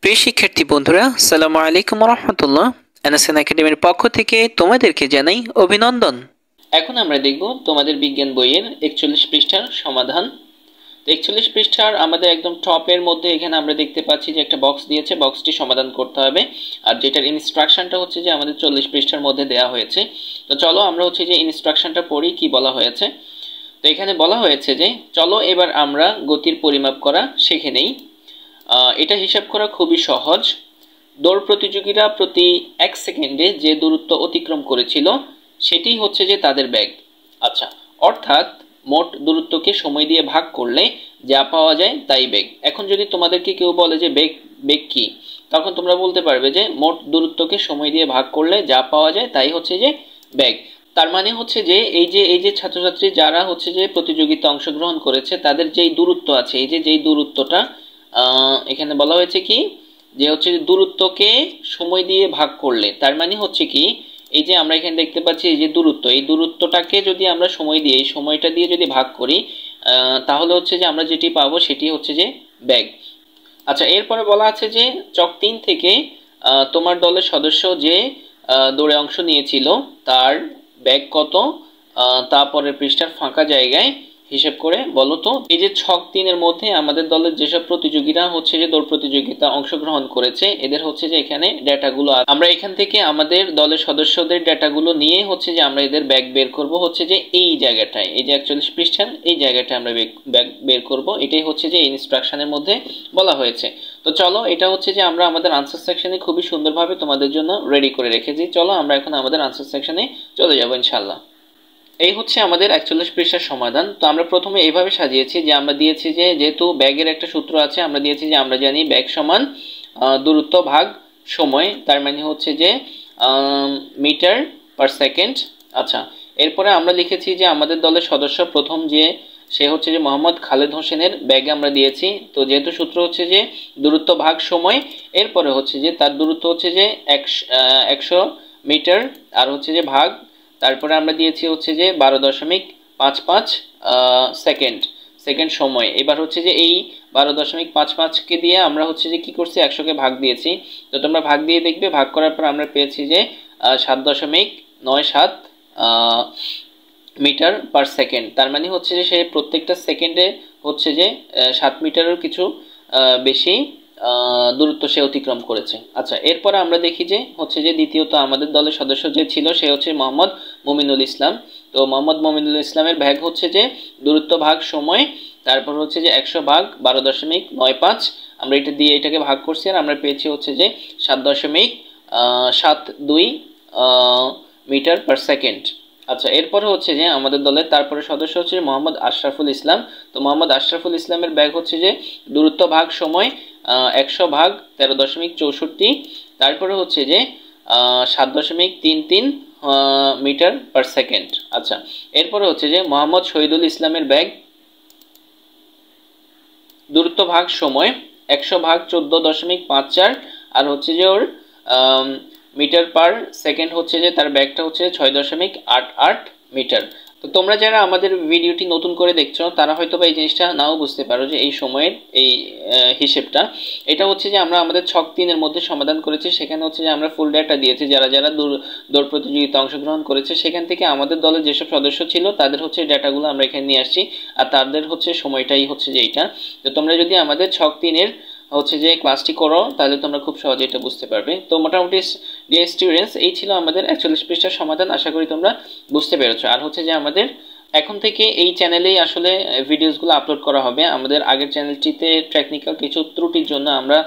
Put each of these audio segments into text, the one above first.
প্রিয় শিক্ষার্থী বন্ধুরা, আসসালামু আলাইকুম ওয়া রাহমাতুল্লাহ। এনএসএন একাডেমির পক্ষ থেকে তোমাদেরকে জানাই অভিনন্দন। এখন আমরা দেখব তোমাদের বিজ্ঞান বইয়ের 41 পৃষ্ঠার সমাধান। তো 41 পৃষ্ঠার আমাদের একদম টপের মধ্যে এখানে আমরা দেখতে পাচ্ছি যে একটা বক্স দিয়েছে, বক্সটি সমাধান করতে হবে। আর যেটার ইনস্ট্রাকশনটা হচ্ছে যে আমাদের 40 পৃষ্ঠার মধ্যে দেওয়া হয়েছে। তো চলো আমরা হচ্ছে যে ইনস্ট্রাকশনটা পড়ি কি বলা হয়েছে। তো এখানে বলা হয়েছে যে চলো এবার আমরা গতির পরিমাপ করা শিখে নেই। এটা হিসাব করা খুবই সহজ। দৌড় প্রতিযোগীরা প্রতি 1 সেকেন্ডে যে দূরত্ব অতিক্রম করেছিল সেটি হচ্ছে যে তাদের বেগ। আচ্ছা, অর্থাৎ মোট দূরত্বকে সময় দিয়ে ভাগ করলে যা পাওয়া যায় তাই বেগ। এখন যদি তোমাদেরকে কেউ বলে যে বেগ কি, তখন তোমরা বলতে পারবে যে মোট দূরত্বকে সময় দিয়ে ভাগ করলে যা পাওয়া যায় তাই হচ্ছে যে বেগ। তার মানে হচ্ছে যে এই যে ছাত্রছাত্রী যারা হচ্ছে যে প্রতিযোগিতা অংশগ্রহণ করেছে তাদের যেই দূরত্ব আছে, এই যে যেই দূরত্বটা এখানে বলা হয়েছে কি যে হচ্ছে দূরত্বকে সময় দিয়ে ভাগ করলে, তার মানে হচ্ছে কি এই যে আমরা এখানে দেখতে পাচ্ছি এই যে দূরত্ব, এই দূরত্বটাকে যদি আমরা সময় দিয়ে এই সময়টা দিয়ে যদি ভাগ করি তাহলে হচ্ছে যে আমরা যেটি পাবো সেটি হচ্ছে যে বেগ। আচ্ছা, এরপরে বলা আছে যে চক 3 থেকে তোমার দলের সদস্য যে দৌড়ে অংশ নিয়েছিল তার বেগ কত, তারপরের পৃষ্ঠার ফাঁকা জায়গায় হিসেব করে বলো তো। এই যে ছক 3-এর মধ্যে আমাদের দলের যেসব প্রতিযোগীরা হচ্ছে যে দৌড় প্রতিযোগিতা অংশগ্রহণ করেছে এদের হচ্ছে যে এখানে ডেটাগুলো আমরা এখান থেকে আমাদের দলের সদস্যদের ডেটাগুলো নিয়ে হচ্ছে যে আমরা এদের ব্যাগ বের করব হচ্ছে যে এই জায়গাটায়, এই যে 41 পৃষ্ঠার এই জায়গাটায় আমরা ব্যাগ বের করব। এটাই হচ্ছে যে ইনস্ট্রাকশনের মধ্যে বলা হয়েছে। তো চলো এটা হচ্ছে যে আমরা আমাদের আনসার সেকশনে খুবই সুন্দরভাবে তোমাদের জন্য রেডি করে রেখেছি। চলো আমরা এখন আমাদের আনসার সেকশনে চলে যাব ইনশাআল্লাহ। এই হচ্ছে আমাদের 41 পৃষ্ঠার সমাধান। তো আমরা প্রথমে এইভাবে সাজিয়েছি যে আমরা দিয়েছি যে যেহেতু ব্যাগের একটা সূত্র আছে, আমরা দিয়েছি যে আমরা জানি ব্যাগ সমান দূরত্ব ভাগ সময়, তার মানে হচ্ছে যে মিটার পার সেকেন্ড। আচ্ছা, এরপরে আমরা লিখেছি যে আমাদের দলের সদস্য প্রথম যে সে হচ্ছে যে মোহাম্মদ খালেদ হোসেনের ব্যাগ আমরা দিয়েছি। তো যেহেতু সূত্র হচ্ছে যে দূরত্ব ভাগ সময়, এরপরে হচ্ছে যে তার দূরত্ব হচ্ছে যে 100 মিটার আর হচ্ছে যে ভাগ, তারপরে আমরা দিয়েছি হচ্ছে যে 12.55 সেকেন্ড সময়। এবার হচ্ছে যে এই 12.55কে দিয়ে আমরা হচ্ছে যে কি করছি 100কে ভাগ দিয়েছি। তো তোমরা ভাগ দিয়ে দেখবে, ভাগ করার পর আমরা পেয়েছি যে 7.97 মিটার পার সেকেন্ড। তার মানে হচ্ছে যে সে প্রত্যেকটা সেকেন্ডে হচ্ছে যে 7 মিটারের কিছু বেশি দূরত্ব সে অতিক্রম করেছে। আচ্ছা, এরপরে আমরা দেখি যে হচ্ছে যে দ্বিতীয়ত আমাদের দলের সদস্য যে ছিল সে হচ্ছে মোহাম্মদ মুমিনুল ইসলাম। তো মোহাম্মদ মুমিনুল ইসলামের ভাগ হচ্ছে যে দূরত্ব ভাগ সময়, তারপর হচ্ছে যে 100 ভাগ 12.95, আমরা এটা দিয়ে এটাকে ভাগ করছি আর আমরা পেয়েছি হচ্ছে যে 7.72 মিটার পার সেকেন্ড। আচ্ছা, এরপরে হচ্ছে যে আমাদের দলের তারপরে সদস্য হচ্ছে মোহাম্মদ আশরাফুল ইসলাম। তো মোহাম্মদ আশরাফুল ইসলামের ব্যাগ হচ্ছে যে দূরত্ব ভাগ সময় 100 ভাগ 13.64, তারপরে হচ্ছে যে 7.33 মিটার পার সেকেন্ড। আচ্ছা, এরপরে হচ্ছে যে মোহাম্মদ শহীদুল ইসলামের ব্যাগ দূরত্ব ভাগ সময় 100 ভাগ 14.54 আর হচ্ছে যে ওর মিটার পার সেকেন্ড হচ্ছে যে তার ব্যাগটা হচ্ছে 6.88 মিটার। তো তোমরা যারা আমাদের ভিডিওটি নতুন করে দেখছো তারা হয়তো বা এই জিনিসটা নাও বুঝতে পারো যে এই সময়ের এই হিসেবটা এটা হচ্ছে যে আমরা আমাদের ছক 3-এর মধ্যে সমাধান করেছি। সেখানে হচ্ছে যে আমরা ফুল ডেটা দিয়েছি যারা যারা দৌড় প্রতিযোগিতা অংশগ্রহণ করেছে, সেখান থেকে আমাদের দলের যেসব সদস্য ছিল তাদের হচ্ছে ডেটাগুলো আমরা এখানে নিয়ে আসছি আর তাদের হচ্ছে সময়টাই হচ্ছে যে এইটা। তো তোমরা যদি আমাদের ছক 3-এর হচ্ছে যে ক্লাসটি করো তাহলে তোমরা খুব সহজে এটা বুঝতে পারবে। তো মোটামুটি ডিয়ার স্টুডেন্টস, এই ছিল আমাদের 41 পৃষ্ঠার সমাধান। আশা করি তোমরা বুঝতে পেরেছো। আর হচ্ছে যে আমাদের এখন থেকে এই চ্যানেলেই আসলে ভিডিওসগুলো আপলোড করা হবে। আমাদের আগের চ্যানেলটিতে টেকনিক্যাল কিছু ত্রুটির জন্য আমরা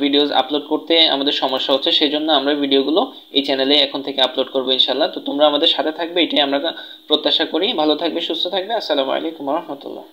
ভিডিওস আপলোড করতে আমাদের সমস্যা হচ্ছে, সেই জন্য আমরা ভিডিওগুলো এই চ্যানেলে এখন থেকে আপলোড করবো ইনশাল্লাহ। তো তোমরা আমাদের সাথে থাকবে এটাই আমরা প্রত্যাশা করি। ভালো থাকবে, সুস্থ থাকবে। আসসালামু আলাইকুম ওয়া রাহমাতুল্লাহ।